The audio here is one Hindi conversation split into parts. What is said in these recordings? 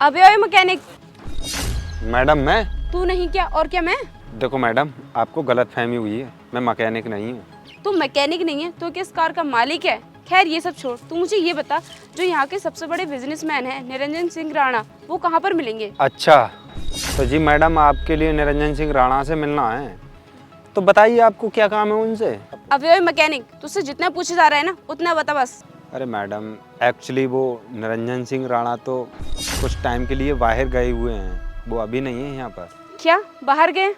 अबे ओए मैकेनिक। मैडम मैं? तू नहीं क्या और क्या मैं? देखो मैडम, आपको गलतफहमी हुई है, मैं मैकेनिक नहीं हूँ। तू मैकेनिक नहीं है तो किस कार का मालिक है? खैर ये सब छोड़, तू मुझे ये बता, जो यहाँ के सबसे बड़े बिजनेसमैन हैं निरंजन सिंह राणा, वो कहाँ पर मिलेंगे? अच्छा, तो जी मैडम आपके लिए निरंजन सिंह राणा से मिलना है, तो बताइए आपको क्या काम है उनसे? अबे ओए मैकेनिक, तुझसे जितना पूछे जा रहा है ना उतना बता बस। अरे मैडम, एक्चुअली वो निरंजन सिंह राणा तो कुछ टाइम के लिए बाहर गए हुए हैं, वो अभी नहीं है यहाँ पर। क्या बाहर गए?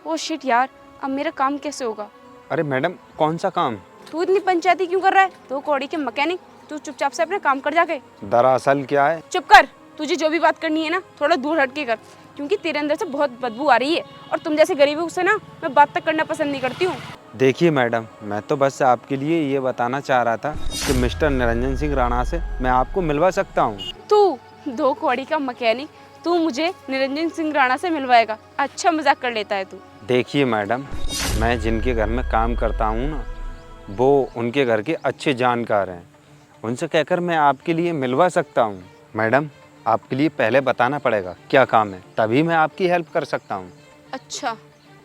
ओ शिट यार, अब मेरा काम कैसे होगा? अरे मैडम, कौन सा काम? तू इतनी पंचायती क्यों कर रहा है? तो कौड़ी के मैकेनिक, तू चुपचाप से अपना काम कर जाके। दरअसल क्या है? चुप कर, तुझे जो भी बात करनी है ना थोड़ा दूर हट के कर, क्योंकि तेरे अंदर से बहुत बदबू आ रही है और तुम जैसे गरीबों से ना मैं बात तक करना पसंद नहीं करती हूँ। देखिए मैडम, मैं तो बस आपके लिए ये बताना चाह रहा था कि मिस्टर निरंजन सिंह राणा से मैं आपको मिलवा सकता हूँ। तू दो कौड़ी का मैकेनिक, तू मुझे निरंजन सिंह राणा से मिलवाएगा? अच्छा मजाक कर लेता है तू। देखिए मैडम, मैं जिनके घर में काम करता हूँ ना, वो उनके घर के अच्छे जानकार हैं, उनसे कहकर मैं आपके लिए मिलवा सकता हूँ। मैडम, आपके लिए पहले बताना पड़ेगा क्या काम है, तभी मैं आपकी हेल्प कर सकता हूँ। अच्छा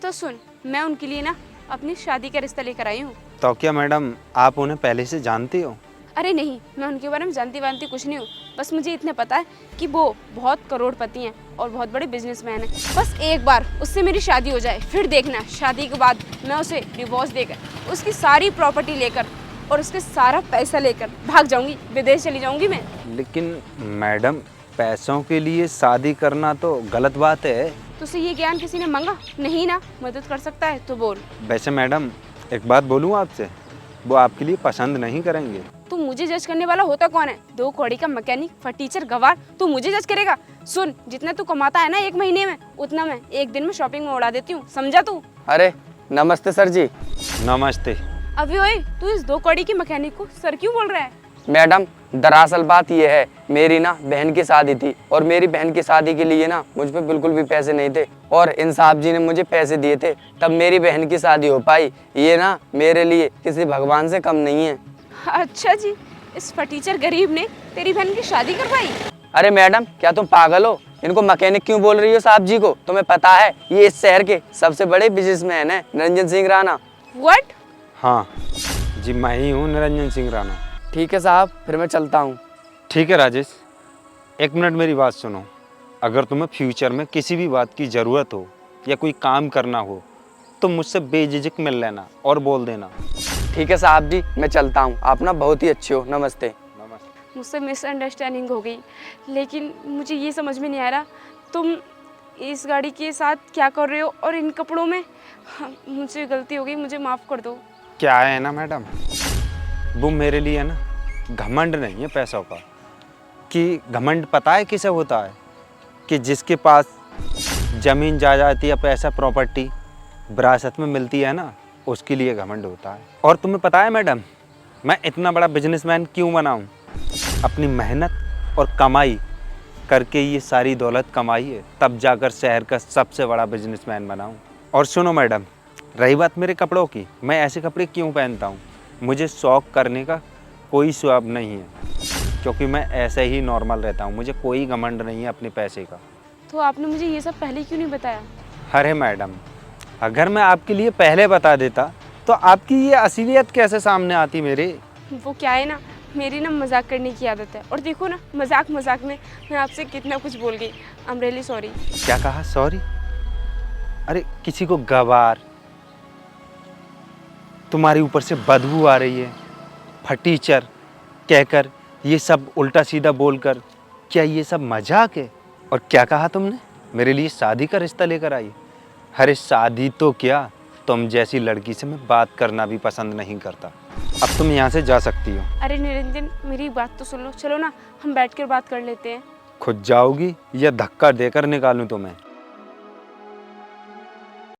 तो सुन, मैं उनके लिए ना अपनी शादी का रिश्ता लेकर आई हूँ। तो क्या मैडम आप उन्हें पहले से जानती हो? अरे नहीं, मैं उनके बारे में जानती वानती कुछ नहीं हूँ, बस मुझे इतना पता है कि वो बहुत करोड़पति हैं और बहुत बड़े बिजनेसमैन हैं। बस एक बार उससे मेरी शादी हो जाए, फिर देखना शादी के बाद मैं उसे डिवोर्स देकर उसकी सारी प्रॉपर्टी लेकर और उसके सारा पैसा लेकर भाग जाऊंगी, विदेश चली जाऊंगी मैं। लेकिन मैडम, पैसों के लिए शादी करना तो गलत बात है। तुझसे ये ज्ञान किसी ने मांगा? नहीं ना, मदद कर सकता है तो बोल। वैसे मैडम, एक बात बोलूँ आपसे, वो आपके लिए पसंद नहीं करेंगे। तू मुझे जज करने वाला होता कौन है? दो कौड़ी का मैकेनिक, फटीचर, गवार, तू मुझे जज करेगा? सुन, जितना तू कमाता है ना एक महीने में, उतना मैं एक दिन में शॉपिंग में उड़ा देती हूँ, समझा तू? अरे नमस्ते सर जी। नमस्ते। अभी ओए, तू इस दो कौड़ी के मैकेनिक को सर क्यों बोल रहा है? मैडम, दरअसल बात यह है, मेरी ना बहन की शादी थी और मेरी बहन की शादी के लिए ना मुझ पे बिल्कुल भी पैसे नहीं थे और इन साहब जी ने मुझे पैसे दिए थे, तब मेरी बहन की शादी हो पाई। ये ना मेरे लिए किसी भगवान से कम नहीं है। अच्छा जी, इस फटीचर गरीब ने तेरी बहन की शादी करवाई? अरे मैडम, क्या तुम पागल हो? इनको मैकेनिक क्यों बोल रही हो साहब जी को? तुम्हें पता है ये इस शहर के सबसे बड़े बिजनेसमैन है, निरंजन सिंह राणा। व्हाट? हाँ जी, मैं ही हूँ निरंजन सिंह राणा। ठीक है साहब, फिर मैं चलता हूँ। ठीक है राजेश, एक मिनट मेरी बात सुनो। अगर तुम्हें फ्यूचर में किसी भी बात की ज़रूरत हो या कोई काम करना हो तो मुझसे बेझिझक मिल लेना और बोल देना। ठीक है साहब जी, मैं चलता हूँ। आप ना बहुत ही अच्छे हो। नमस्ते। नमस्ते। मुझसे मिसअंडरस्टैंडिंग हो गई, लेकिन मुझे ये समझ में नहीं आ रहा तुम इस गाड़ी के साथ क्या कर रहे हो और इन कपड़ों में। हाँ, मुझसे गलती हो गई, मुझे माफ़ कर दो। क्या है ना मैडम, वो मेरे लिए ना घमंड नहीं है पैसों का, कि घमंड पता है किसे होता है? कि जिसके पास ज़मीन जायदाद या पैसा प्रॉपर्टी विरासत में मिलती है ना, उसके लिए घमंड होता है। और तुम्हें पता है मैडम, मैं इतना बड़ा बिजनेसमैन क्यों बना हूँ? अपनी मेहनत और कमाई करके ये सारी दौलत कमाई है, तब जाकर शहर का सबसे बड़ा बिजनेसमैन बना हूँ। और सुनो मैडम, रही बात मेरे कपड़ों की, मैं ऐसे कपड़े क्यों पहनता हूँ? मुझे शौक करने का कोई स्वभाव नहीं है, क्योंकि मैं ऐसे ही नॉर्मल रहता हूँ, मुझे कोई घमंड नहीं है अपने पैसे का। तो आपने मुझे ये सब पहले क्यों नहीं बताया? अरे मैडम, अगर मैं आपके लिए पहले बता देता तो आपकी ये असलियत कैसे सामने आती मेरे? वो क्या है ना, मेरी ना मजाक करने की आदत है, और देखो ना मजाक मजाक में मैं आपसे कितना कुछ बोल गई। I am really sorry. क्या कहा? सॉरी? अरे किसी को गवार, तुम्हारे ऊपर से बदबू आ रही है, फटीचर कहकर, ये सब उल्टा सीधा बोलकर, क्या ये सब मजाक है? और क्या कहा तुमने? मेरे लिए शादी का रिश्ता लेकर आई? अरे शादी तो क्या, तुम जैसी लड़की से मैं बात करना भी पसंद नहीं करता। अब तुम यहाँ से जा सकती हो। अरे निरंजन, मेरी बात तो सुन लो, चलो ना हम बैठ कर बात कर लेते हैं। खुद जाओगी या धक्का देकर निकालूं तुम्हें?